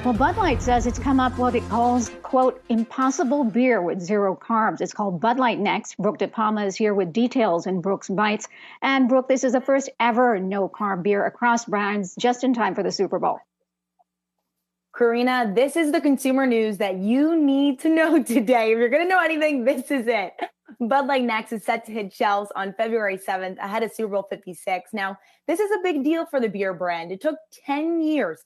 Well, Bud Light says it's come up with what it calls, quote, impossible beer with zero carbs. It's called Bud Light Next. Brooke DiPalma is here with details in Brooke's Bites. And Brooke, this is the first ever no-carb beer across brands just in time for the Super Bowl. Karina, this is the consumer news that you need to know today. If you're going to know anything, this is it. Bud Light Next is set to hit shelves on February 7th ahead of Super Bowl 56. Now, this is a big deal for the beer brand. It took 10 years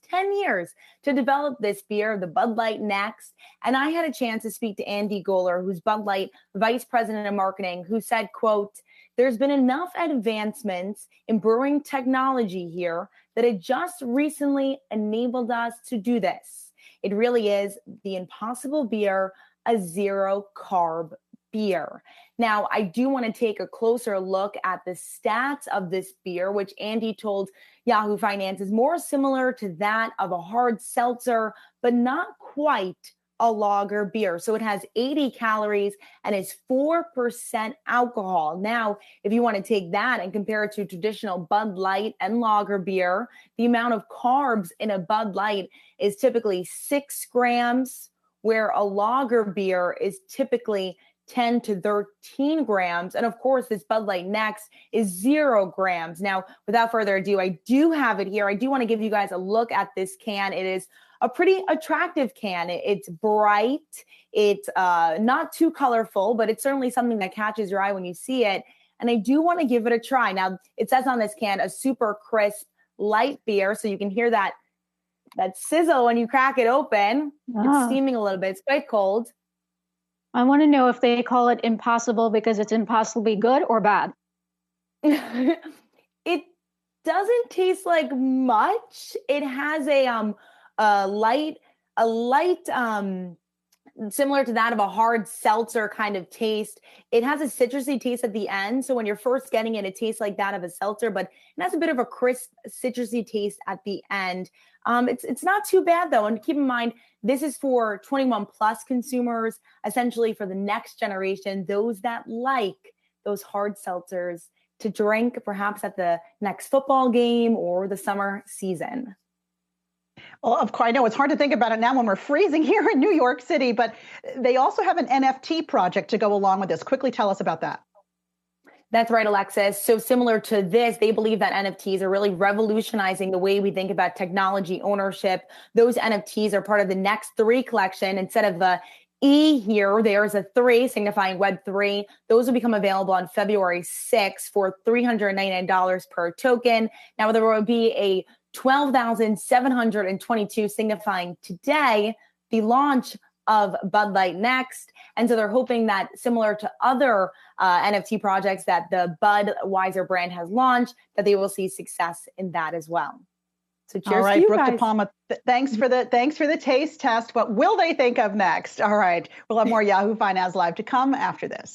to develop this beer, the Bud Light Next. And I had a chance to speak to Andy Gohler, who's Bud Light Vice President of Marketing, who said, quote, there's been enough advancements in brewing technology here that it just recently enabled us to do this. It really is the impossible beer, a zero-carb beer. Now, I do want to take a closer look at the stats of this beer, which Andy told Yahoo Finance is more similar to that of a hard seltzer, but not quite a lager beer. So it has 80 calories and is 4% alcohol. Now, if you want to take that and compare it to traditional Bud Light and lager beer, the amount of carbs in a Bud Light is typically 6 grams, where a lager beer is typically 10 to 13 grams. And of course, this Bud Light Next is 0 grams. Now, without further ado, I do have it here. I do want to give you guys a look at this can. It is a pretty attractive can. It's bright. It's not too colorful, but it's certainly something that catches your eye when you see it. And I do want to give it a try. Now, it says on this can, a super crisp light beer. So you can hear that sizzle when you crack it open. It's steaming a little bit. It's quite cold. I want to know if they call it impossible because it's impossibly good or bad. It doesn't taste like much. It has a light, similar to that of a hard seltzer kind of taste. It has a citrusy taste at the end. So when you're first getting it, it tastes like that of a seltzer, but it has a bit of a crisp, citrusy taste at the end. It's not too bad though. And keep in mind, this is for 21 plus consumers, essentially for the next generation, those that like those hard seltzers to drink perhaps at the next football game or the summer season. Well, of course, I know it's hard to think about it now when we're freezing here in New York City, but they also have an NFT project to go along with this. Quickly tell us about that. That's right, Alexis. So similar to this, they believe that NFTs are really revolutionizing the way we think about technology ownership. Those NFTs are part of the Next 3 collection. Instead of the E here, there's a 3 signifying Web3. Those will become available on February 6th for $399 per token. Now, there will be a 12,722 signifying today, the launch of Bud Light Next. And so they're hoping that similar to other NFT projects that the Budweiser brand has launched, that they will see success in that as well. So cheers. All right, to you Brooke guys. DiPalma, thanks for the taste test. What will they think of next? All right, we'll have more Yahoo Finance Live to come after this.